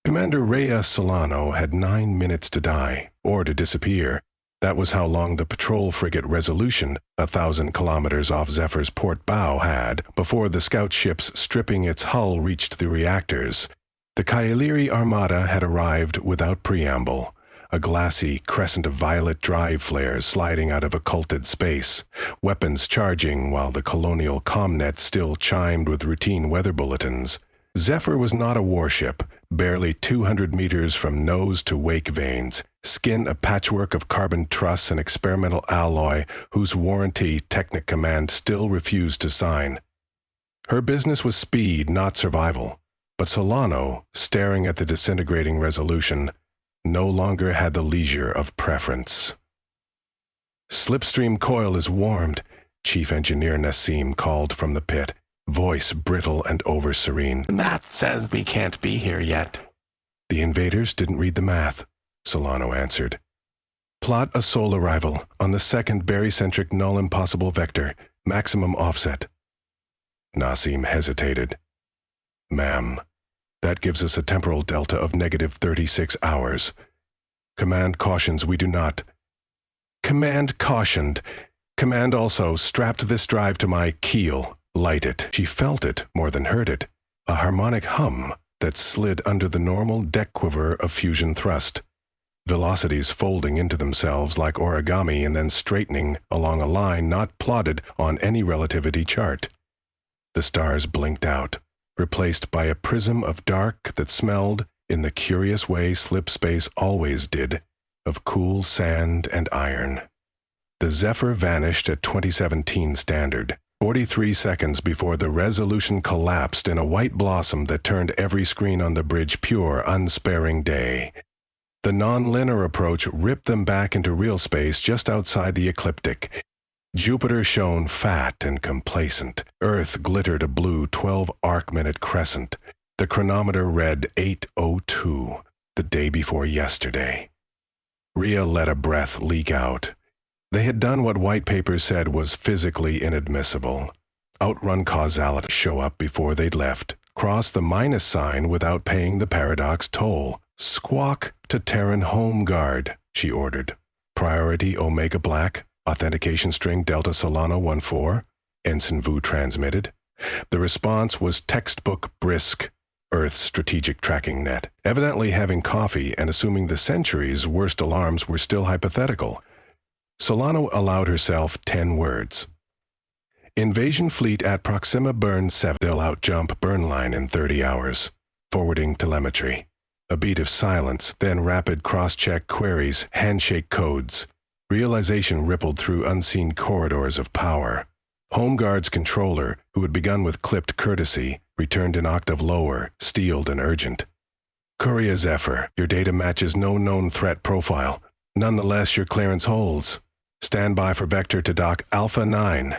Commander Rhea Solano had 9 minutes to die, or to disappear. That was how long the patrol frigate Resolution, 1,000 kilometers off Zephyr's port bow, had before the scout ships stripping its hull reached the reactors. The Kailiri Armada had arrived without preamble, a glassy crescent of violet drive flares sliding out of occulted space, weapons charging while the colonial comnet still chimed with routine weather bulletins. Zephyr was not a warship, barely 200 meters from nose to wake vanes, skin a patchwork of carbon truss and experimental alloy whose warranty Technic Command still refused to sign. Her business was speed, not survival, but Solano, staring at the disintegrating Resolution, no longer had the leisure of preference. "Slipstream coil is warmed," Chief Engineer Nassim called from the pit, voice brittle and over-serene. "The math says we can't be here yet." "The invaders didn't read the math," Solano answered. "Plot a soul arrival on the second barycentric null impossible vector, maximum offset." Nassim hesitated. "Ma'am, that gives us a temporal delta of -36 hours. Command cautions we do not." "Command cautioned. Command also strapped this drive to my keel. Light it." She felt it more than heard it, a harmonic hum that slid under the normal deck quiver of fusion thrust. Velocities folding into themselves like origami and then straightening along a line not plotted on any relativity chart. The stars blinked out, replaced by a prism of dark that smelled, in the curious way slip space always did, of cool sand and iron. The Zephyr vanished at 2017 standard, 43 seconds before the Resolution collapsed in a white blossom that turned every screen on the bridge pure, unsparing day. The non-linear approach ripped them back into real space just outside the ecliptic. Jupiter shone fat and complacent. Earth glittered a blue 12-arc-minute crescent. The chronometer read 8:02, the day before yesterday. Rhea let a breath leak out. They had done what white papers said was physically inadmissible. Outrun causality, show up before they'd left, cross the minus sign without paying the paradox toll. "Squawk to Terran Home Guard," she ordered. "Priority Omega Black, authentication string Delta Solano 14, Ensign Vu transmitted." The response was textbook brisk, Earth's strategic tracking net, evidently having coffee and assuming the century's worst alarms were still hypothetical. Solano allowed herself 10 words. "Invasion fleet at Proxima Burn 7. They'll outjump Burn Line in 30 hours. Forwarding telemetry." A beat of silence, then rapid cross-check queries, handshake codes. Realization rippled through unseen corridors of power. Home Guard's controller, who had begun with clipped courtesy, returned an octave lower, steeled and urgent. "Courier Zephyr, your data matches no known threat profile. Nonetheless, your clearance holds. Stand by for vector to dock Alpha 9.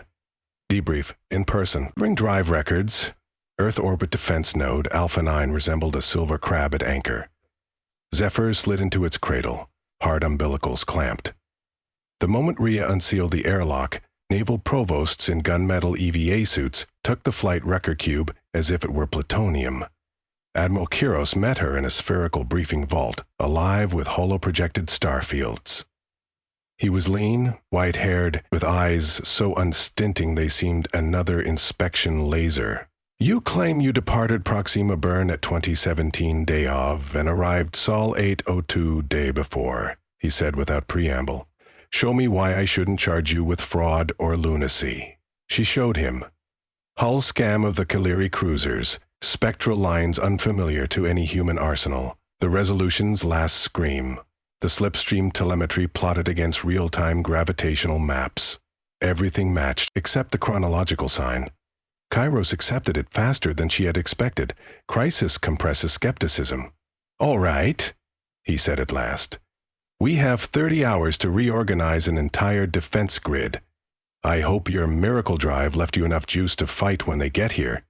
Debrief, in person. Bring drive records." Earth orbit defense node Alpha 9 resembled a silver crab at anchor. Zephyr slid into its cradle, hard umbilicals clamped. The moment Rhea unsealed the airlock, naval provosts in gunmetal EVA suits took the flight wrecker cube as if it were plutonium. Admiral Kiros met her in a spherical briefing vault, alive with holoprojected star fields. He was lean, white-haired, with eyes so unstinting they seemed another inspection laser. "You claim you departed Proxima Burn at 2017 day of and arrived Sol 8:02 day before," he said without preamble. "Show me why I shouldn't charge you with fraud or lunacy." She showed him. Hull scam of the Kailiri cruisers, spectral lines unfamiliar to any human arsenal, the Resolution's last scream, the slipstream telemetry plotted against real-time gravitational maps. Everything matched except the chronological sign. Kairos accepted it faster than she had expected. Crisis compresses skepticism. "All right," he said at last. "We have 30 hours to reorganize an entire defense grid. I hope your miracle drive left you enough juice to fight when they get here."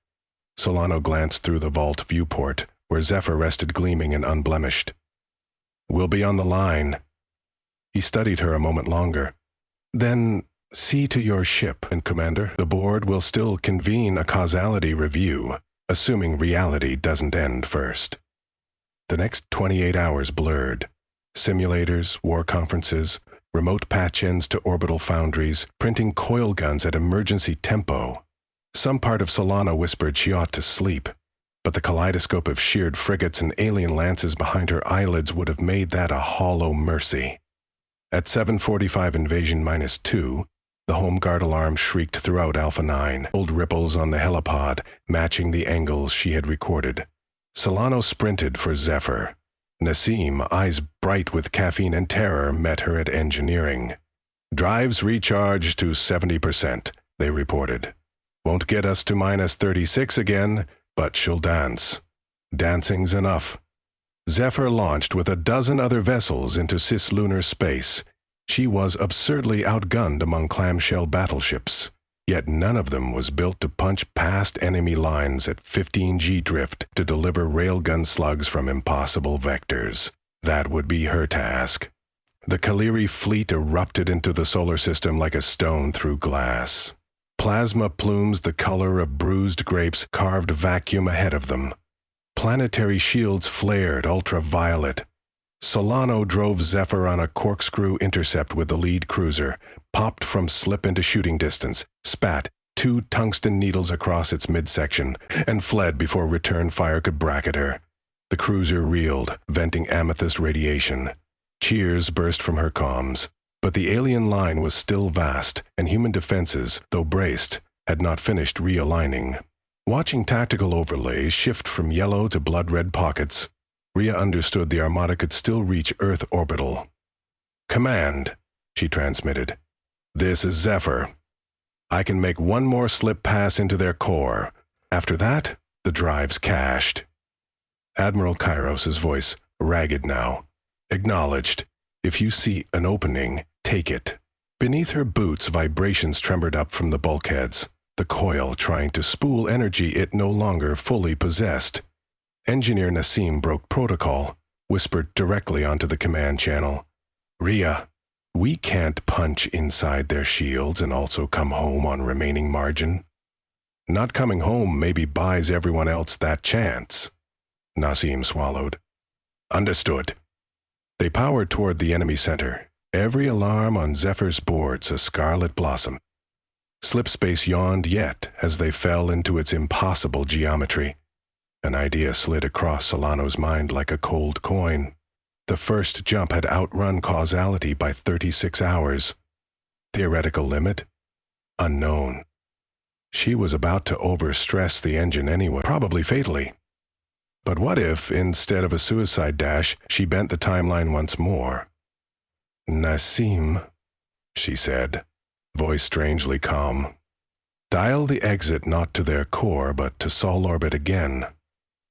Solano glanced through the vault viewport, where Zephyr rested gleaming and unblemished. "We'll be on the line." He studied her a moment longer. "Then see to your ship, and Commander, the board will still convene a causality review, assuming reality doesn't end first." The next 28 hours blurred. Simulators, war conferences, remote patch-ins to orbital foundries, printing coil guns at emergency tempo. Some part of Solano whispered she ought to sleep, but the kaleidoscope of sheared frigates and alien lances behind her eyelids would have made that a hollow mercy. At 7:45 invasion -2, the home guard alarm shrieked throughout Alpha 9, old ripples on the helipod, matching the angles she had recorded. Solano sprinted for Zephyr. Nassim, eyes bright with caffeine and terror, met her at engineering. Drives recharged to 70%, they reported. Won't get us to -36 again, but she'll dance. Dancing's enough. Zephyr launched with a dozen other vessels into cislunar space. She was absurdly outgunned among clamshell battleships, yet none of them was built to punch past enemy lines at 15G drift to deliver railgun slugs from impossible vectors. That would be her task. The Courier fleet erupted into the solar system like a stone through glass. Plasma plumes the color of bruised grapes carved vacuum ahead of them. Planetary shields flared ultraviolet. Solano drove Zephyr on a corkscrew intercept with the lead cruiser, popped from slip into shooting distance, spat 2 tungsten needles across its midsection, and fled before return fire could bracket her. The cruiser reeled, venting amethyst radiation. Cheers burst from her comms, but the alien line was still vast, and human defenses, though braced, had not finished realigning. Watching tactical overlays shift from yellow to blood-red pockets, Rhea understood the Armada could still reach Earth orbital. "Command," she transmitted. "This is Zephyr. I can make one more slip pass into their core. After that, the drive's cached." Admiral Kairos's voice, ragged now. "Acknowledged. If you see an opening, take it." Beneath her boots, vibrations trembled up from the bulkheads, the coil trying to spool energy it no longer fully possessed. Engineer Nassim broke protocol, whispered directly onto the command channel. "Rhea, we can't punch inside their shields and also come home on remaining margin. Not coming home maybe buys everyone else that chance." Nassim swallowed. "Understood." They powered toward the enemy center, every alarm on Zephyr's boards a scarlet blossom. Slipspace yawned yet as they fell into its impossible geometry. An idea slid across Solano's mind like a cold coin. The first jump had outrun causality by 36 hours. Theoretical limit? Unknown. She was about to overstress the engine anyway, probably fatally. But what if, instead of a suicide dash, she bent the timeline once more? "Nassim," she said, voice strangely calm. "Dial the exit not to their core, but to Sol orbit again.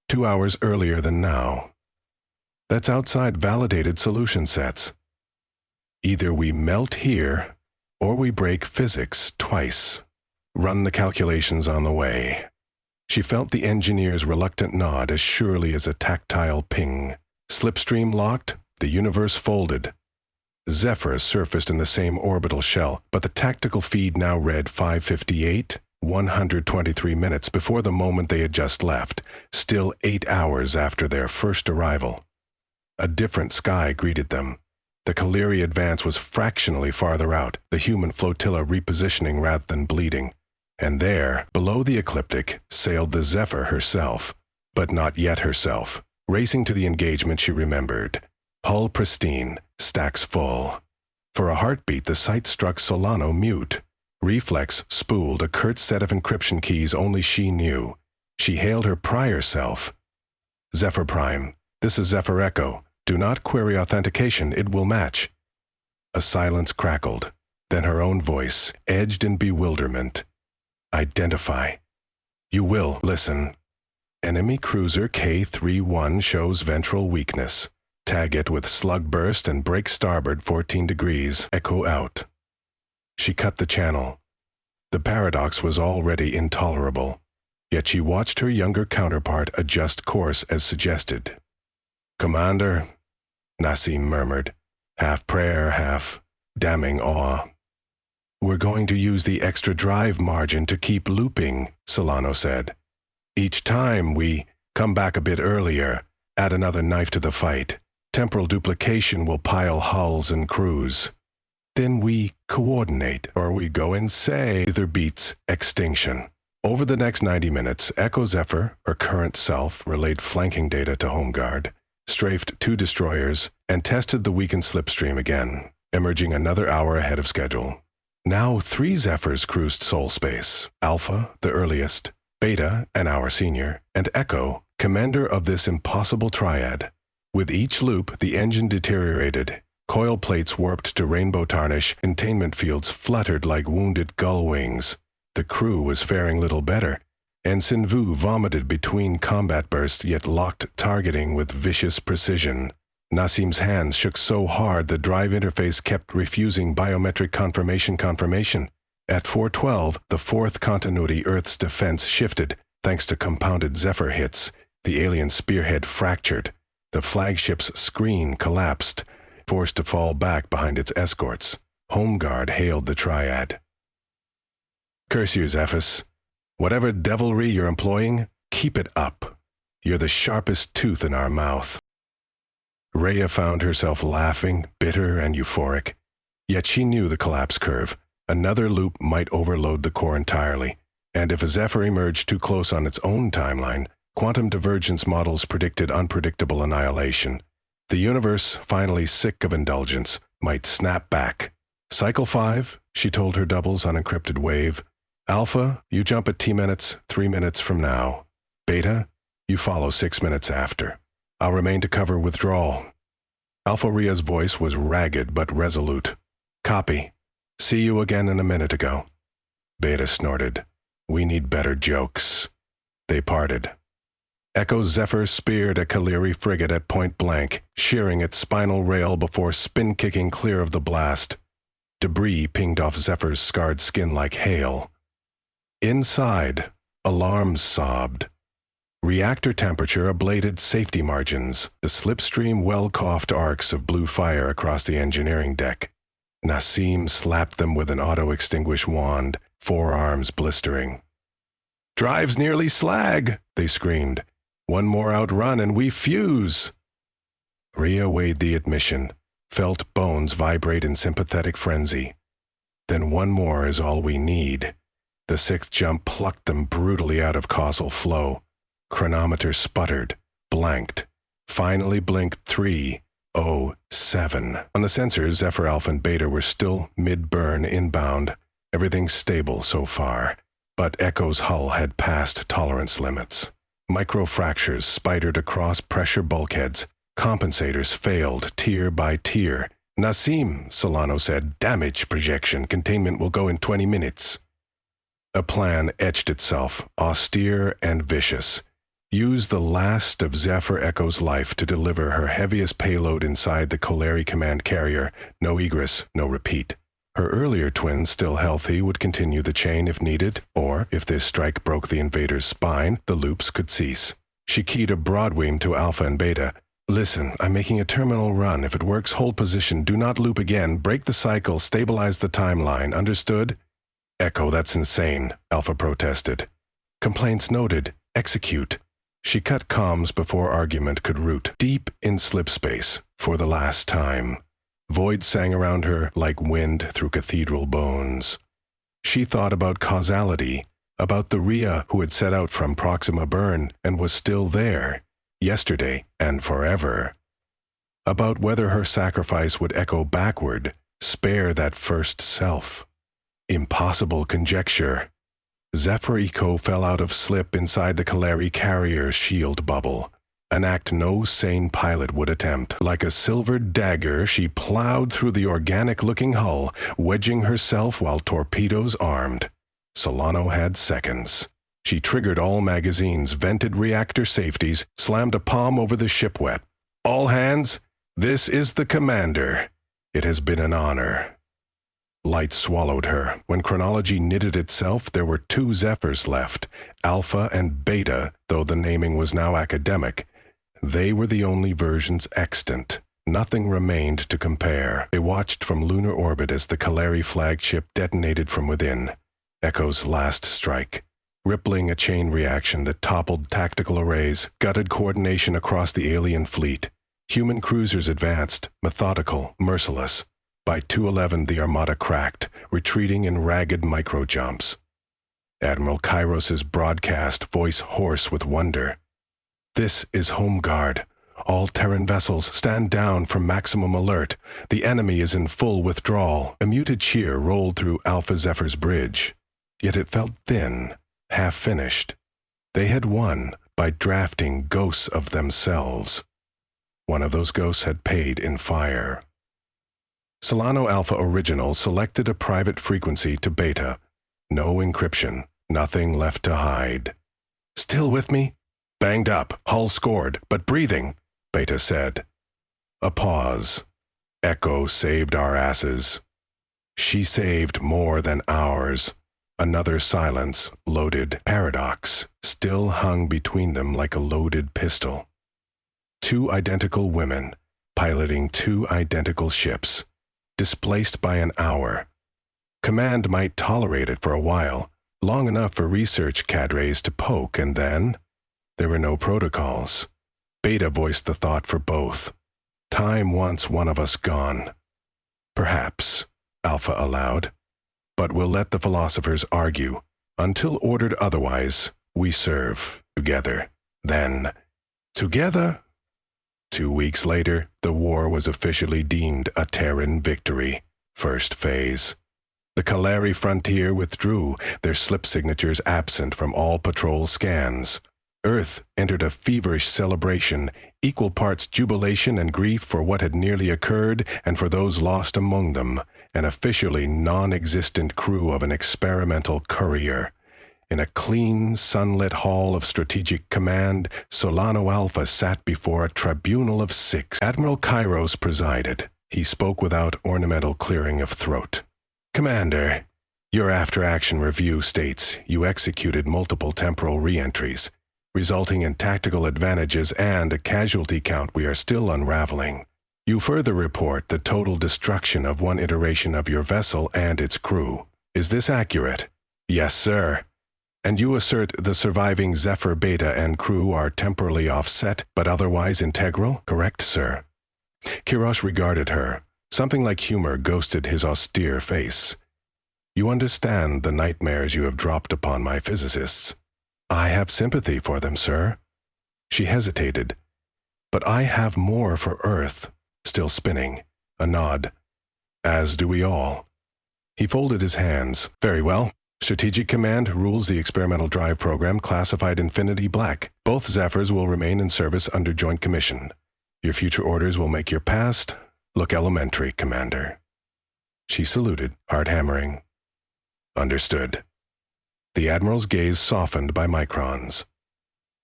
2 hours earlier than now. That's outside validated solution sets. Either we melt here, or we break physics twice. Run the calculations on the way." She felt the engineer's reluctant nod as surely as a tactile ping. Slipstream locked, the universe folded. Zephyr surfaced in the same orbital shell, but the tactical feed now read 5:58, 123 minutes before the moment they had just left, still 8 hours after their first arrival. A different sky greeted them. The Courier advance was fractionally farther out, the human flotilla repositioning rather than bleeding. And there, below the ecliptic, sailed the Zephyr herself, but not yet herself. Racing to the engagement, she remembered. Hull pristine, stacks full. For a heartbeat, the sight struck Solano mute. Reflex spooled a curt set of encryption keys only she knew. She hailed her prior self. "Zephyr Prime, this is Zephyr Echo. Do not query authentication, it will match." A silence crackled, then her own voice, edged in bewilderment. "Identify. You will listen. Enemy cruiser K-31 shows ventral weakness. Tag it with slug burst and brake starboard 14 degrees. Echo out." She cut the channel. The paradox was already intolerable, yet she watched her younger counterpart adjust course as suggested. "Commander," Nassim murmured, half prayer, half damning awe. "We're going to use the extra drive margin to keep looping," Solano said. "Each time we come back a bit earlier, Add another knife to the fight. Temporal duplication will pile hulls and crews. Then we coordinate, or we go and say either beats extinction. Over the next 90 minutes, Echo Zephyr, her current self, relayed flanking data to Home Guard, strafed 2 destroyers, and tested the weakened slipstream again, emerging another hour ahead of schedule. Now 3 Zephyrs cruised Sol space: Alpha, the earliest, Beta, an hour senior, and Echo, commander of this impossible triad. With each loop, the engine deteriorated. Coil plates warped to rainbow tarnish, containment fields fluttered like wounded gull wings. The crew was faring little better. Ensign Vu vomited between combat bursts, yet locked targeting with vicious precision. Nassim's hands shook so hard the drive interface kept refusing biometric confirmation. At 4:12, the 4th continuity Earth's defense shifted, thanks to compounded Zephyr hits. The alien spearhead fractured. The flagship's screen collapsed, forced to fall back behind its escorts. Home Guard hailed the triad. "Curse you, Zephyrus. Whatever devilry you're employing, keep it up. You're the sharpest tooth in our mouth." Rhea found herself laughing, bitter and euphoric. Yet she knew the collapse curve. Another loop might overload the core entirely, and if a Zephyr emerged too close on its own timeline, quantum divergence models predicted unpredictable annihilation. The universe, finally sick of indulgence, might snap back. "Cycle 5, she told her doubles on encrypted wave. "Alpha, you jump at T-minutes 3 minutes from now. Beta, you follow 6 minutes after. I'll remain to cover withdrawal." Alpha Rhea's voice was ragged but resolute. "Copy. See you again in a minute ago." Beta snorted. "We need better jokes." They parted. Echo Zephyr speared a Courier frigate at point blank, shearing its spinal rail before spin-kicking clear of the blast. Debris pinged off Zephyr's scarred skin like hail. Inside, alarms sobbed. Reactor temperature ablated safety margins, the slipstream well-coughed arcs of blue fire across the engineering deck. Nassim slapped them with an auto-extinguish wand, forearms blistering. "Drive's nearly slag," they screamed. "One more outrun and we fuse." Rhea weighed the admission, felt bones vibrate in sympathetic frenzy. "Then one more is all we need." The 6th jump plucked them brutally out of causal flow. Chronometer sputtered, blanked, finally blinked 3:07. On the sensors, Zephyr Alpha and Beta were still mid-burn inbound. Everything stable so far. But Echo's hull had passed tolerance limits. Microfractures spidered across pressure bulkheads. Compensators failed tier by tier. "Nassim," Solano said, "damage projection. Containment will go in 20 minutes. A plan etched itself, austere and vicious. Use the last of Zephyr Echo's life to deliver her heaviest payload inside the Courier command carrier. No egress, no repeat. Her earlier twin, still healthy, would continue the chain if needed, or, if this strike broke the invader's spine, the loops could cease. She keyed a broadbeam to Alpha and Beta. "Listen, I'm making a terminal run. If it works, hold position. Do not loop again. Break the cycle. Stabilize the timeline. Understood?" "Echo, that's insane," Alpha protested. "Complaints noted. Execute." She cut comms before argument could root. Deep in slipspace, for the last time. Void sang around her like wind through cathedral bones. She thought about causality, about the Rhea who had set out from Proxima Burn and was still there, yesterday and forever. About whether her sacrifice would echo backward, spare that first self. Impossible conjecture. Zephyr Eco fell out of slip inside the Courier carrier's shield bubble. An act no sane pilot would attempt. Like a silver dagger, she plowed through the organic-looking hull, wedging herself while torpedoes armed. Solano had seconds. She triggered all magazines, vented reactor safeties, slammed a palm over the ship wet. "All hands, this is the commander. It has been an honor." Light swallowed her. When chronology knitted itself, there were 2 Zephyrs left, Alpha and Beta, though the naming was now academic. They were the only versions extant. Nothing remained to compare. They watched from lunar orbit as the Courier flagship detonated from within. Echo's last strike. rippling a chain reaction that toppled tactical arrays, gutted coordination across the alien fleet. Human cruisers advanced, methodical, merciless. By 2:11 the armada cracked, retreating in ragged micro-jumps. Admiral Kairos's broadcast, voice hoarse with wonder. "This is Home Guard. All Terran vessels stand down for maximum alert. The enemy is in full withdrawal." A muted cheer rolled through Alpha Zephyr's bridge. Yet it felt thin, half-finished. They had won by drafting ghosts of themselves. One of those ghosts had paid in fire. Solano Alpha Original selected a private frequency to Beta. No encryption, nothing left to hide. "Still with me?" "Banged up, hull scored, but breathing," Beta said. A pause. Echo saved our asses. She saved more than ours. Another silence, loaded. Paradox still hung between them like a loaded pistol. Two identical women, piloting two identical ships, displaced by an hour. Command might tolerate it for a while, long enough for research cadres to poke, and then there were no protocols. Beta voiced the thought for both. Time wants one of us gone. "Perhaps," Alpha allowed. "But we'll let the philosophers argue. Until ordered otherwise, we serve together. Then, together." 2 weeks later, the war was officially deemed a Terran victory. First phase. The Calari frontier withdrew, their slip signatures absent from all patrol scans. Earth entered a feverish celebration, equal parts jubilation and grief for what had nearly occurred and for those lost among them, an officially non-existent crew of an experimental Courier. In a clean, sunlit hall of strategic command, Solano Alpha sat before a tribunal of 6. Admiral Kairos presided. He spoke without ornamental clearing of throat. "Commander, your after-action review states you executed multiple temporal re-entries, resulting in tactical advantages and a casualty count we are still unraveling. You further report the total destruction of one iteration of your vessel and its crew. Is this accurate?" "Yes, sir." "And you assert the surviving Zephyr Beta and crew are temporally offset but otherwise integral?" "Correct, sir." Kirosh regarded her. Something like humor ghosted his austere face. "You understand the nightmares you have dropped upon my physicists." "I have sympathy for them, sir." She hesitated. "But I have more for Earth." Still spinning. A nod. "As do we all." He folded his hands. "Very well. Strategic Command rules the experimental drive program classified Infinity Black. Both Zephyrs will remain in service under Joint Commission. Your future orders will make your past look elementary, Commander." She saluted, heart hammering. "Understood." The Admiral's gaze softened by microns.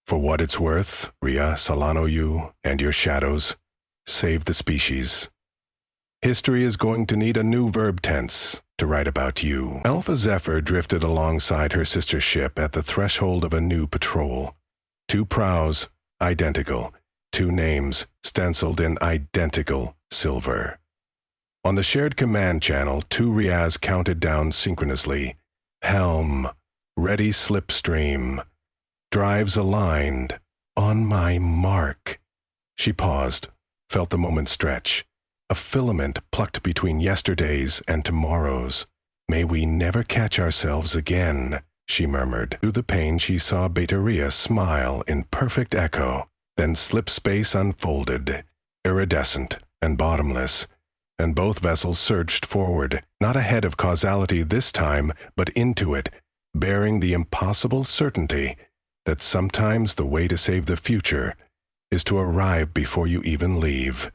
"For what it's worth, Ria, Solano, you, and your shadows, save the species. History is going to need a new verb tense to write about you." Alpha Zephyr drifted alongside her sister ship at the threshold of a new patrol. 2 prows, identical. 2 names, stenciled in identical silver. On the shared command channel, 2 Riaz counted down synchronously. "Helm. Ready slipstream. Drives aligned. On my mark." She paused, felt the moment stretch. A filament plucked between yesterdays and tomorrows. "May we never catch ourselves again," she murmured. Through the pane she saw Beta Ria smile in perfect echo. Then slip space unfolded, iridescent and bottomless, and both vessels surged forward, not ahead of causality this time, but into it, bearing the impossible certainty that sometimes the way to save the future is to arrive before you even leave.